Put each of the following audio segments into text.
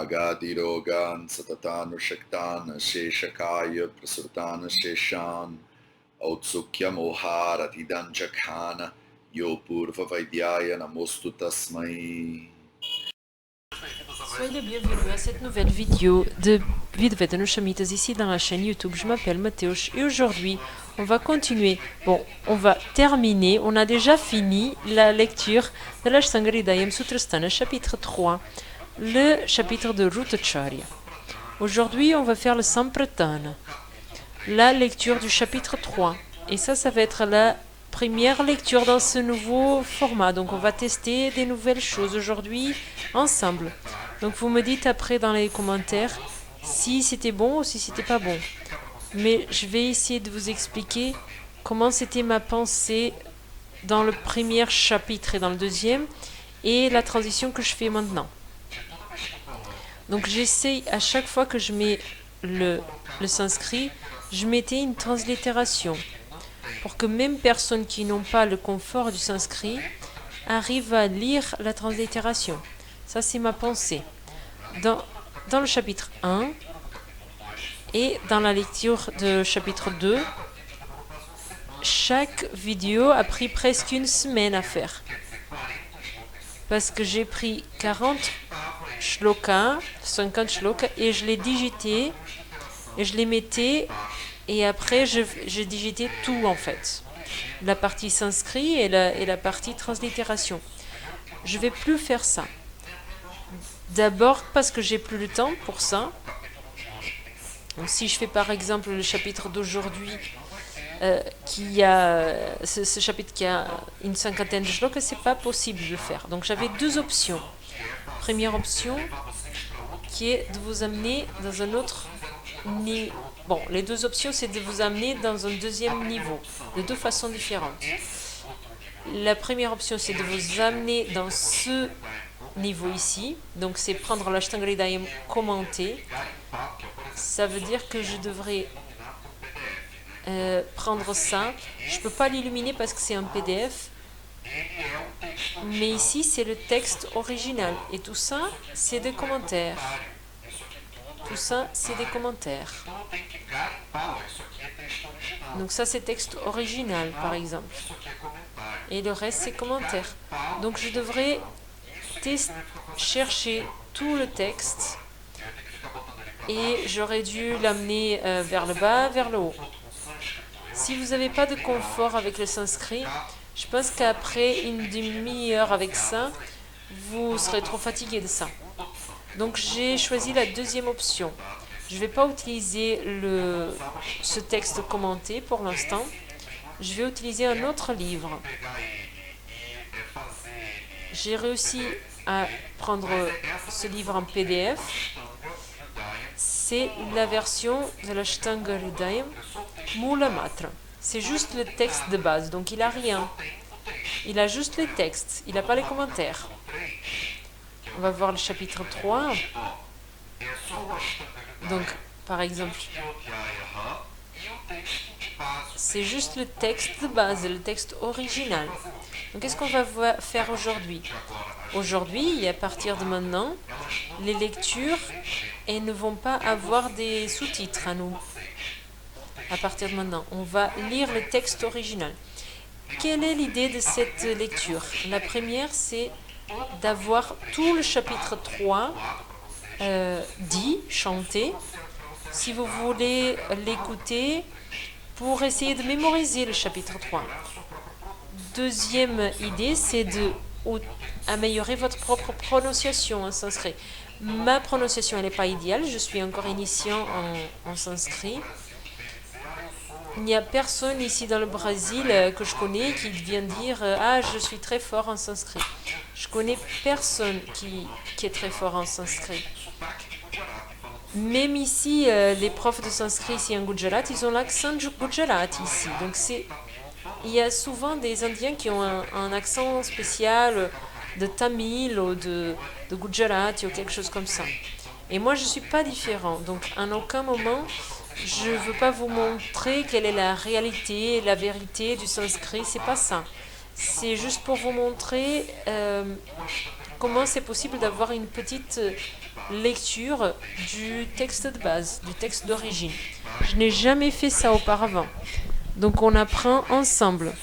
Agadirogan Satatanushaktan Sheshakaya Prasurtan Sheshan Autsukya Mohara Tidanjakhana Yopurva Vaidyaya Namostu Tasmai. Soyez les bienvenus à cette nouvelle vidéo de Vidveda Shamitas ici dans la chaîne YouTube. Je m'appelle Mateusz et aujourd'hui on va continuer. Bon, on va terminer. On a déjà fini la lecture de l'Ashtangaridayam Sutrasthana chapitre 3, le chapitre de Rutacharya. Aujourd'hui on va faire le Sampratana, la lecture du chapitre 3. Et ça va être la première lecture dans ce nouveau format. Donc on va tester des nouvelles choses aujourd'hui ensemble. Donc vous me dites après dans les commentaires si c'était bon ou si c'était pas bon. Mais je vais essayer de vous expliquer comment c'était ma pensée dans le premier chapitre et dans le deuxième et la transition que je fais maintenant. Donc j'essaye à chaque fois que je mets le sanskrit, je mettais une translittération pour que même personnes qui n'ont pas le confort du sanskrit arrivent à lire la translittération. Ça, c'est ma pensée. Dans le chapitre 1 et dans la lecture de chapitre 2, chaque vidéo a pris presque une semaine à faire. Parce que j'ai pris 40 shlokas, 50 shlokas, et je les digitais, et je les mettais, et après je digitais tout en fait. La partie sanskrit et la partie translittération. Je vais plus faire ça. D'abord parce que j'ai plus le temps pour ça. Donc, si je fais par exemple le chapitre d'aujourd'hui, ce chapitre qui a une cinquantaine de shlokas, c'est pas possible de le faire. Donc j'avais deux options. Première option qui est de vous amener dans un autre niveau. Bon, les deux options, c'est de vous amener dans un deuxième niveau, de deux façons différentes. La première option, c'est de vous amener dans ce niveau ici. Donc c'est prendre l'Ashtangaridayam commenté. Ça veut dire que je devrais prendre ça. Je ne peux pas l'illuminer parce que c'est un PDF. Mais ici, c'est le texte original. Et tout ça, c'est des commentaires. Tout ça, c'est des commentaires. Donc ça, c'est texte original, par exemple. Et le reste, c'est commentaires. Donc je devrais chercher tout le texte. Et j'aurais dû l'amener vers le bas, vers le haut. Si vous n'avez pas de confort avec le sanskrit, je pense qu'après une demi-heure avec ça, vous serez trop fatigué de ça. Donc j'ai choisi la deuxième option. Je ne vais pas utiliser ce texte commenté pour l'instant. Je vais utiliser un autre livre. J'ai réussi à prendre ce livre en PDF. C'est la version de l'Ashtangaridayam Mula Matra. C'est juste le texte de base, donc il n'a rien. Il a juste les textes, il n'a pas les commentaires. On va voir le chapitre 3. Donc, par exemple, c'est juste le texte de base, le texte original. Donc, qu'est-ce qu'on va faire aujourd'hui? Aujourd'hui, et à partir de maintenant, les lectures ne vont pas avoir des sous-titres à nous. À partir de maintenant, on va lire le texte original. Quelle est l'idée de cette lecture? La première, c'est d'avoir tout le chapitre 3 dit, chanté. Si vous voulez l'écouter, pour essayer de mémoriser le chapitre 3. Deuxième idée, c'est d'améliorer votre propre prononciation en sanskrit. Ma prononciation, elle n'est pas idéale. Je suis encore initiant en sanskrit. Il n'y a personne ici dans le Brésil que je connais qui vient dire « Ah, je suis très fort en sanskrit ». Je connais personne qui est très fort en sanskrit. Même ici, les profs de sanskrit ici en Gujarat, ils ont l'accent du Gujarat ici. Donc il y a souvent des Indiens qui ont un accent spécial de Tamil ou de Gujarat ou quelque chose comme ça. Et moi, je ne suis pas différent. Donc, en aucun moment, je ne veux pas vous montrer quelle est la réalité, la vérité du sanskrit. C'est pas ça. C'est juste pour vous montrer comment c'est possible d'avoir une petite lecture du texte de base, du texte d'origine. Je n'ai jamais fait ça auparavant. Donc on apprend ensemble.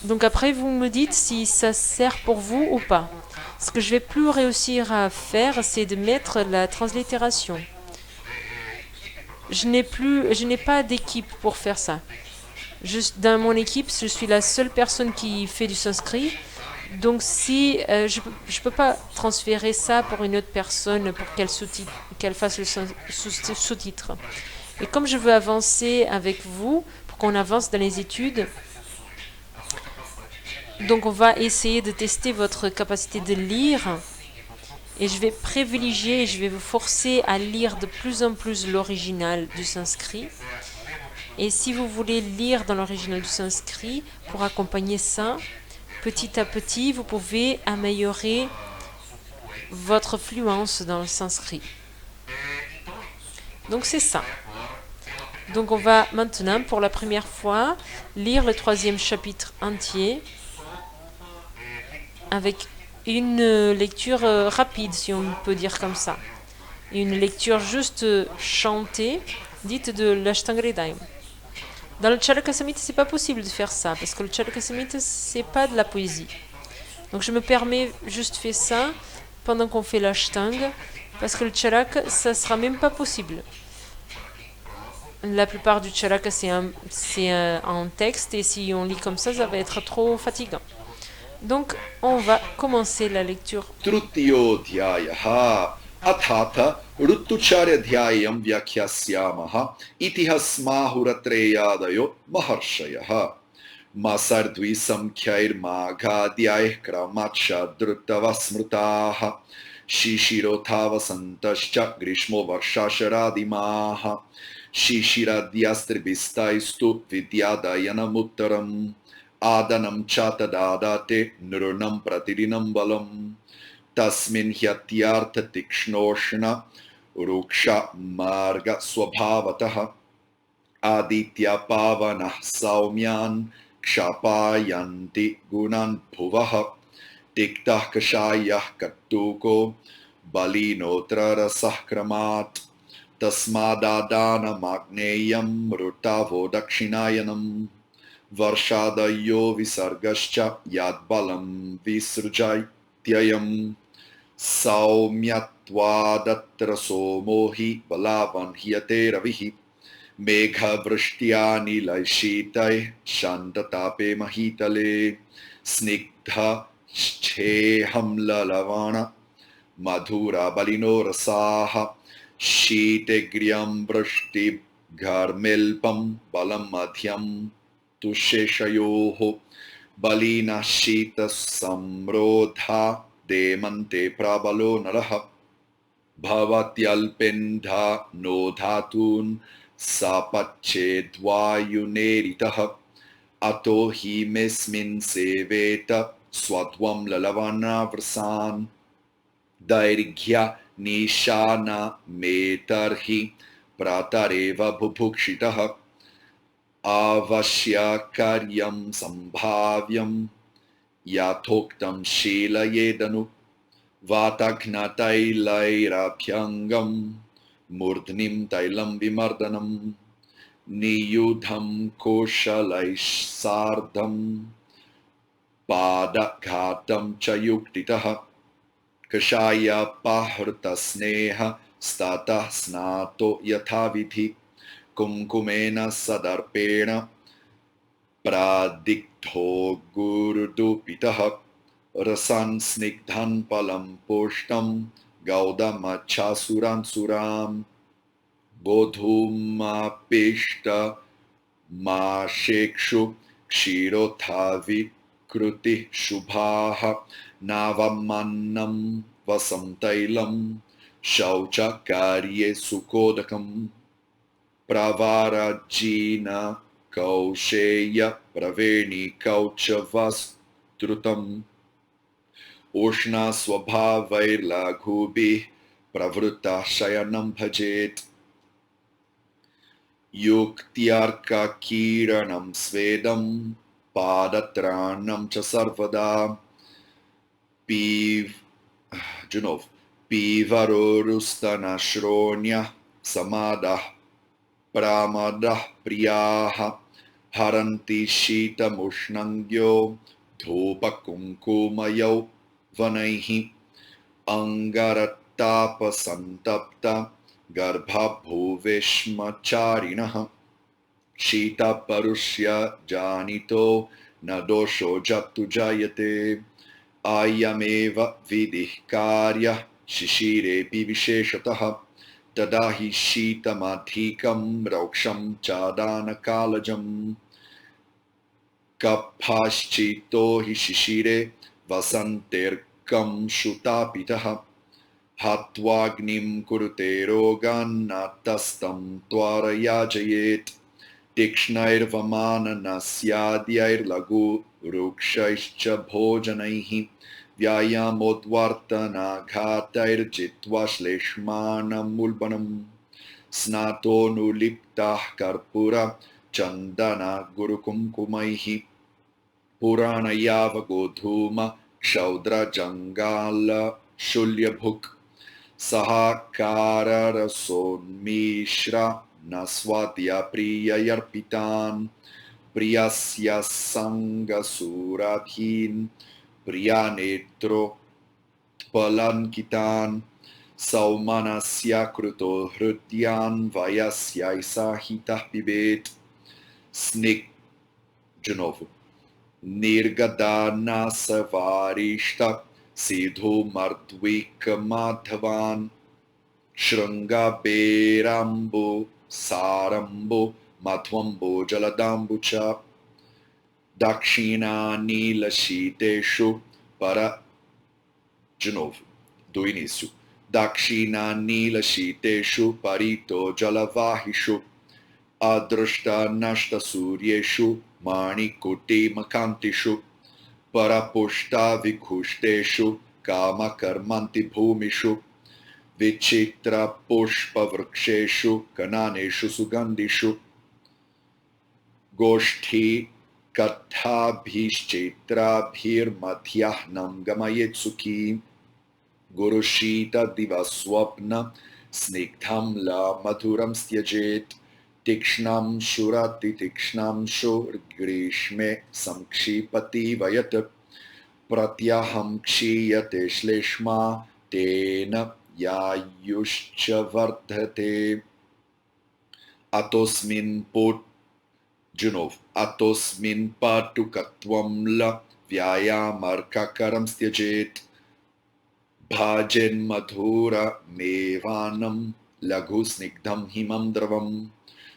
Donc après vous me dites si ça sert pour vous ou pas. Ce que je vais plus réussir à faire, c'est de mettre la translittération. Je n'ai pas d'équipe pour faire ça. Dans mon équipe, je suis la seule personne qui fait du sanskrit. Donc si je peux pas transférer ça pour une autre personne pour qu'elle fasse le sous-titre. Et comme je veux avancer avec vous, pour qu'on avance dans les études, donc on va essayer de tester votre capacité de lire. Et je vais privilégier, je vais vous forcer à lire de plus en plus l'original du sanskrit. Et si vous voulez lire dans l'original du sanskrit, pour accompagner ça, petit à petit, vous pouvez améliorer votre fluence dans le sanskrit. Donc c'est ça. Donc on va maintenant, pour la première fois, lire le 3e chapitre entier avec une lecture rapide, si on peut dire comme ça. Et une lecture juste chantée, dite de l'Ashtanga Hridayam. Dans le Charaka Samhita, c'est pas possible de faire ça, parce que le Charaka Samhita, c'est pas de la poésie. Donc je me permets juste faire ça pendant qu'on fait l'Ashtanga, parce que le Charaka, ça sera même pas possible. La plupart du Charaka, c'est en texte, et si on lit comme ça va être trop fatigant. Donc, on va commencer la lecture. Trutiyodhyayaha athatha Ruttucharyadhyayam Vyakyasyamaha Itihasmahuratreya Maharshayaha Masardvi Samkhair Maghadhyay Kramacha Druttavasmrutaha Shishirotava Santascha Grishmo Varshasharadimaha Shishiradyastrbistaistu Vidyadayanamuttaram Adanam chatadadate nirunam pratirinam balam tasmin hyatyartha tikshnoshna ruksha marga swabhavataha aditya pavanah saumyan kshapayanti gunan bhuvaha tiktah kashayah kattuko balinotra rasahkramat tasmadadana magneyam rutavo dakshinayanam Varshadayo visargascha yadbalam visrujaityayam saumyatvadatraso mohi balavan hyate ravihi megha vrishtyani laishitai shantatape mahitale snigdha cheham lalavana madhura balino rasaha shite vrishti gharmelpam balam madhyam Tusheshayoho balina shita samrodha demante prabalo naraha bhavatyalpendha nodhatun sapachedvayuneritaha ato hi mesmin seveta swadvam lalavana vrasan dairghya nishana metarhi pratareva bhubhukshitaha Avashyakaryam sambhavyam yathoktam shilayedanu vatagnatailairabhyangam murdhnim tailam vimardanam niyudham koshalaish padaghatam chayuktitaha kashaya pahrta sneha stata snato yathavidhi Kumkumena sadarpena pradikto gurdupitaha rasan snigdhan palam poshtam gaudamachasuran suram bodhuma peshta ma shekshu kshirothavi kruti shubhaha navamannam vasamtailam shauchakarye sukodakam Pravarajina Kausheya Praveni Kauchavastrutam Ushna Swabhavair Laghubi Pravruta Shayanam Bhajet Yuktyarka Kiranam Svedam Padatranam Cha Sarvada Junov Pivarorustana Samadah Pramadah Priyaha Haranti Shita Mushnangyo Dhupa Kunkumayau Vanaihi Angaratapa Santapta Garbha Bhuveshmacharinaha Shita Parushya Janito Nadosho Jatu Jayate Ayameva Vidih Karya Shishirepi Visheshataha Tadahi Shita Madhikam Rauksham Chadana Kalajam Kapashchito Hi Shishire Vasanterkam Shutapitaha Hatvagnim Kurute Rogan Natastam Twarayajayet Tikshnairvamana Nasyadyair Lagu Rukshaischa Bhojanaihi Vyayamodvartana Ghatair Jitva Shleshmana Mulbanam Snato Nuliptah Karpura Chandana Gurukumkumaihi Purana Yavagodhuma Kshaudra Jangala Shulyabhuk Sahakara Rason Mishra Naswadya Priya Yarpitan Priyasya Sanga Surathin Priyanetro Palankitan Saumanasya Kruto Hrutyan Vayasya Isahitah Pibet Snik de novo Nirgadana Savarishta Sidhu Mardvika Madhavan Shranga Berambo Sarambo Madhvambo Jaladambucha Dakshina Nilashiteshu para de novo, do início. Dakshina Nilashiteshu Parito Jalavahishu Adrashta Nashta Suryeshu Mani Kuti Makantishu Parapushta Vikhuштeshu Kama Karmanti Bhumishu Vichitra Pushpa Vruksheshu Kananeshu Sugandhishu Goshti Kathabhishchetrabhir Madhyahnam Gamayetsukhi Gurushita Divaswapna Snigdham La Madhuram Styajet Tikshnam Shurati Tikshnam Shur Grishme Samkshipati Vayat Pratyaham Kshiyate Shleshma Tena Yayushcha Vardhate Atosmin Put de novo. Atosmin patukatvam la vyayamarkakaram styajet bhajen madhura mevanam lagusnigdham himam dravam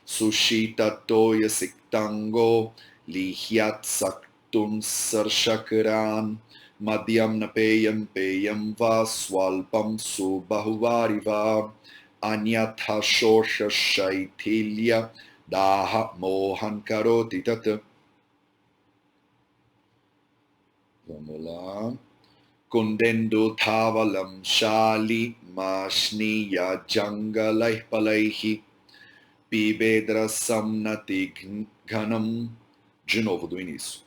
sushitatoya siktango lihyat saktum sarshakaran madhyam napeyam peyam va swalpam subahuvari va anyatha shosha shaithilya Daha mohan karoti tat. Vamos lá. Kundendo thavalam shali mashniya jangalai palaihi pibedra samnati ghanam. De novo do início.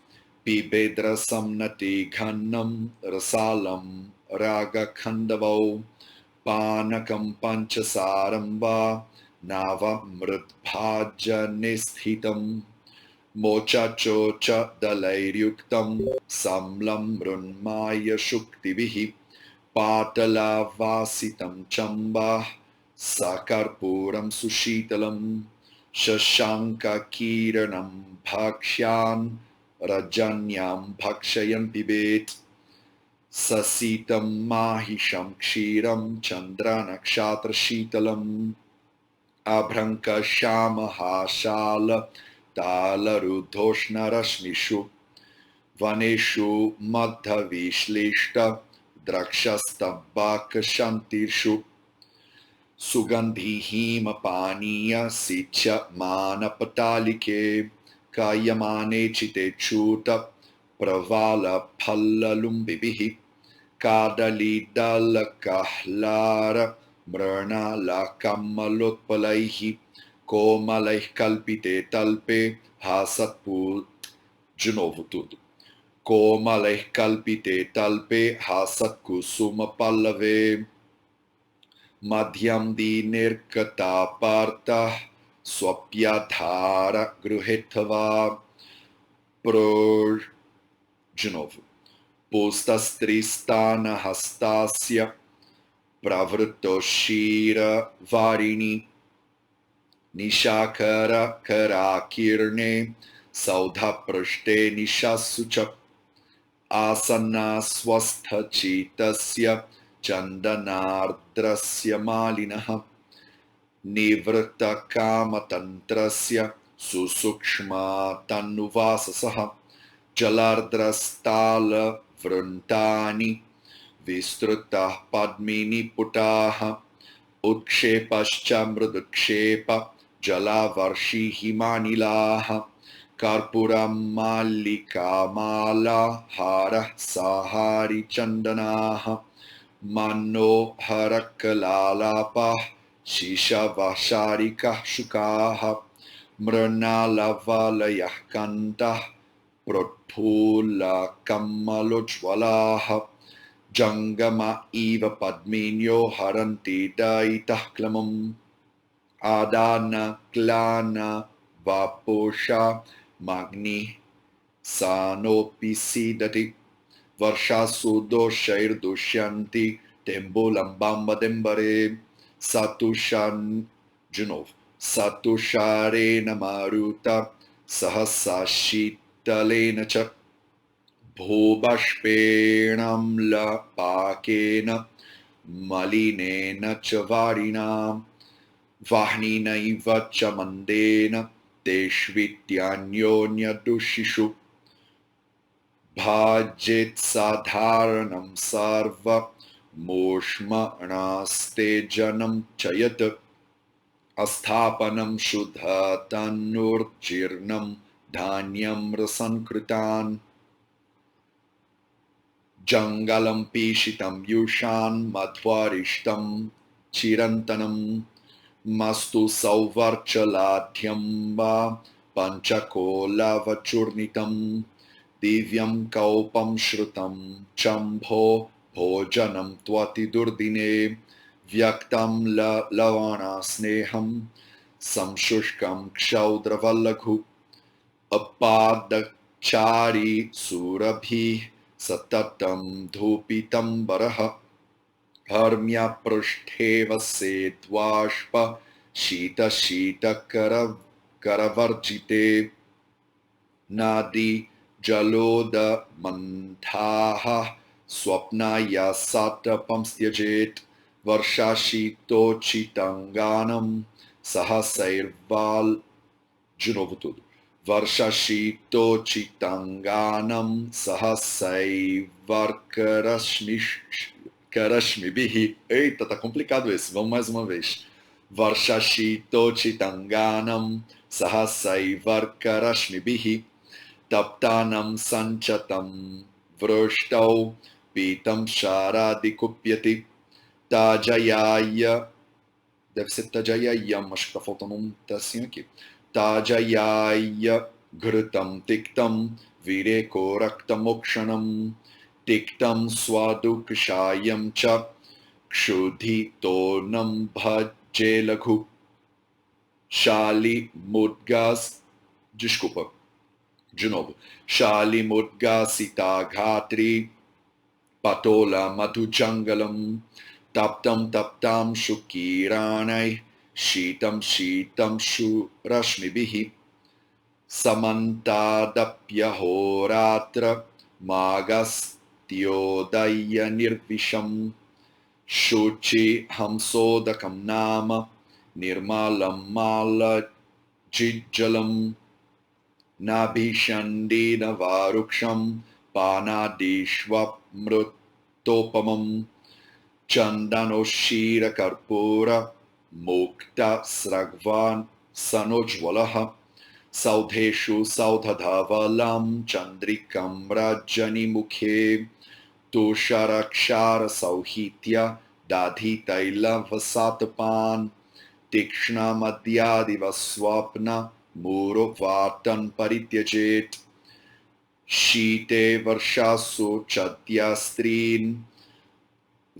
Pibedra samnati ghanam rasalam raga khandavau panakam panchasaramba Nava Mritbhaja Nisthitam Mochachocha Dalairyuktam Samlam Runmaya Shuktivihi Patala Vasitam Chamba Sakarpuram Sushitalam Shashanka Kiranam Bhakshyan Rajanyam Bhakshayan Pibet Sasitam Mahisham Kshiram Chandranakshatara Shitalam Abhranka Shama Hashala Talarudhoshna Rashmishu Vaneshu Madhavishlishta Drakshastabhaka Shantirshu Sugandhihima Paniya Sitya Manapatalike Kayamane Chite Chuta Pravala Pallalumbibihi Kadali Dala Kahlara Mrana la kammalotpalaihi komalaih kalpite talpe hasatpul. De novo tudo. Komalaih kalpite talpe hasat kusuma pallave madhyam dinirkata partah swapyadhara gruhetava de novo. Postas tristana hastasya pravrutoshira varini nishakara karakirne saudha prashte nishasucha asana swastha chitasya chandanardrasya malinaha nivrta kama tantrasya susukshma tanuvasasaha jalardrastala vrantani vistrutah padmini putaha utkshepaschа mrudukshepa jalavarshi himanilaha karpuram mallikamala hara sahari chandanaha manoharakkalalapah shishavasharikah shukaha mrnalavalayah kantah protphula kammalojvalaha jangama iva padminyo haranti daitah klamam adana klana vaposha magni sanopi sidati varshasu doshair dushyanti tembulam bamba dembare satushan de novo satusharena maruta sahasashittalena cha bhubashpenam la pakena malinena cha varinam vahninaiva cha mandena deshvityanyonya dushishu bhajet sadharanam sarva moshmanaste janam chayat asthapanam shuddha tanurjirnam dhanyam rasankritan jangalam pishitam yushan madhvarishtam chirantanam mastu sauvarchaladhyam va panchakolavachurnitam divyam kaupam shrutam chambho bhojanam tvati durdine vyaktam lavana sneham samshushkam kshaudravallaghu apadachari surabhi satatam dhupitam baraha harmya prastheva setvashpa shita shita karavarjite nadi jaloda manthaha swapnaya satapam styajet varshashito chitanganam sahasairval de novo tudo varshashito chitanganam sahasaivarkarashmibihi. Eita, tá complicado esse, vamos mais uma vez. Varshashito chitanganam sahasaivarkarashmibihi taptanam sanchatam vroshtau pitam sharadikupyati tajayaya, deve ser tajayayam, acho que tá faltando um tracinho aqui. Tajayaya ghrutam tiktam vireko raktamokshanam tiktam swadukshayam cha kshudhitonam bhajelaghu shali mudgas, desculpa, de novo, shali mudgasita ghatri patola madhujangalam taptam taptam shukiranai shitam shitam shurashmibihi samantadapyahoratra magastyodaya nirvisham shuchi hamsodakam nama nirmalam mala jijjalam nabhishandina varuksham panadishvamrutopamam chandanoshira karpura mukta sragvan sanojvalaha saudheshu saudhadhavalam chandrikam rajani mukhe tusharakshara sauhitya dadhitaila vasatapan tikshna madhyadiva swapna murovatan parityajet shite varshasu chatyastrin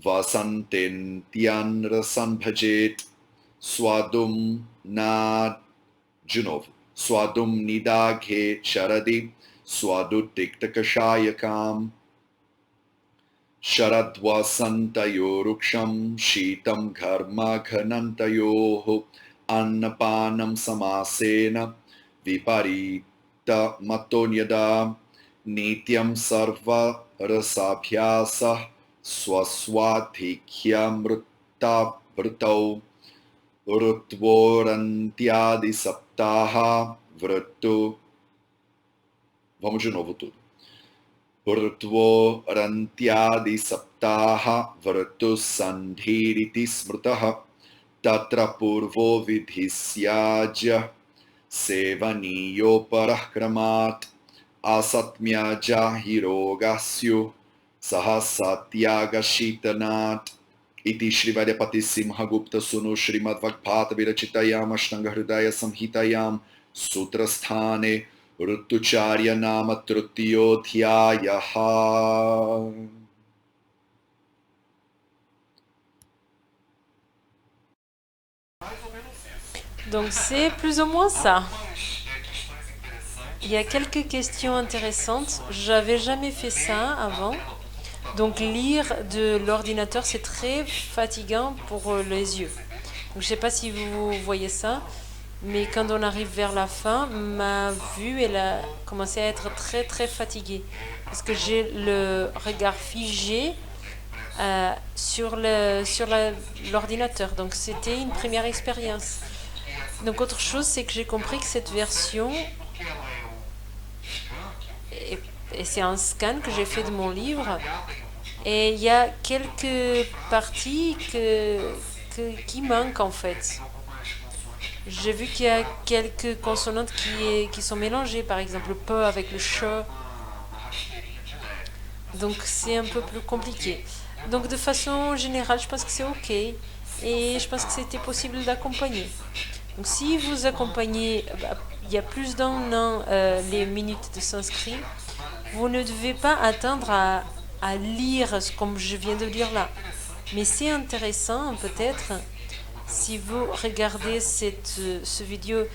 Vasantentyan rasan bhajet swadum na Junov. Swadum nidaghe charadi swaduttiktakashayakam Sharadvasantayoruksham Shitam Karma Ghanantayoho Annapanam Samasena Viparita Matonyada Nityam Sarva Rasabhyasa Swaswatikhyamrita Vrtau Rutvorantyadi Saptaha Vrtu. Vamos de novo tudo. Purtvo rantyadi saptaha vrtu sandhiriti smrtaha tatra purvo vidhisyaja sevaniyo parahkramat asatmyaja hirogasyu sahasatyagashitanat iti Shrivadyapati Simhagupta Sunu Shrimad Vagpata Virachitayam Ashtanga Hridaya Samhitayam Sutrasthane Rutucharya Nama Trutiyodhyayaha. Donc c'est plus ou moins ça. Il y a quelques questions intéressantes. J'avais jamais fait ça avant. Donc lire de l'ordinateur, c'est très fatigant pour les yeux. Donc, je ne sais pas si vous voyez ça, mais quand on arrive vers la fin, ma vue, elle a commencé à être très très fatiguée. Parce que j'ai le regard figé sur l'ordinateur. Donc c'était une première expérience. Donc autre chose, c'est que j'ai compris que cette version, et c'est un scan que j'ai fait de mon livre, et il y a quelques parties qui manquent en fait. J'ai vu qu'il y a quelques consonantes qui sont mélangées, par exemple le pe avec le che. Donc c'est un peu plus compliqué. Donc de façon générale, je pense que c'est ok. Et je pense que c'était possible d'accompagner. Donc si vous accompagnez, il y a plus d'un an les minutes de sanskrit, vous ne devez pas attendre à lire comme je viens de lire là. Mais c'est intéressant peut-être si vous regardez ce vidéo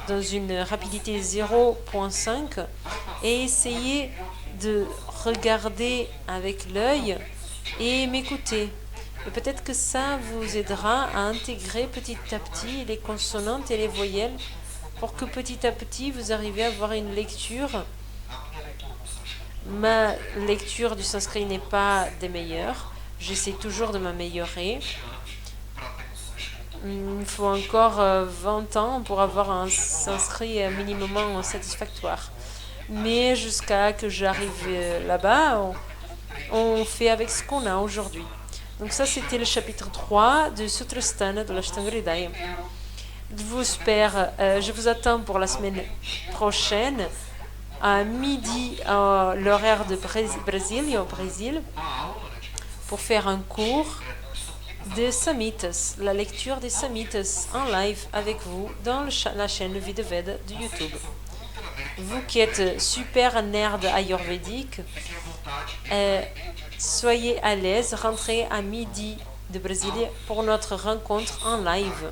dans une rapidité 0.5 et essayez de regarder avec l'œil et m'écouter. Et peut-être que ça vous aidera à intégrer petit à petit les consonantes et les voyelles pour que petit à petit vous arrivez à avoir une lecture. Ma lecture du sanskrit n'est pas des meilleures. J'essaie toujours de m'améliorer. Il faut encore 20 ans pour avoir un sanskrit minimum satisfactoire. Mais jusqu'à que j'arrive là-bas, on fait avec ce qu'on a aujourd'hui. Donc ça, c'était le chapitre 3 de Sutrasthana de l'Ashtanga Hridaya. Je vous attends pour la semaine prochaine, à midi, l'horaire de Brésil, au Brésil, pour faire un cours des Samhitas, la lecture des Samhitas en live avec vous dans la chaîne Vidveda de YouTube. Vous qui êtes super nerd ayurvédique, soyez à l'aise, rentrez à midi de Brésil pour notre rencontre en live.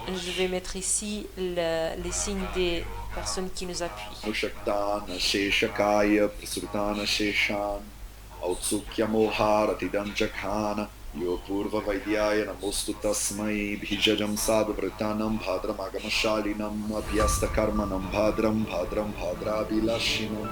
Je vais mettre ici les signes des personnes qui nous appuient. Yo purva vaidyaya namostu tasmai bhijajam sadvritanam bhadram agamashalinam abhyasta karmanam bhadram bhadram bhadravilashinam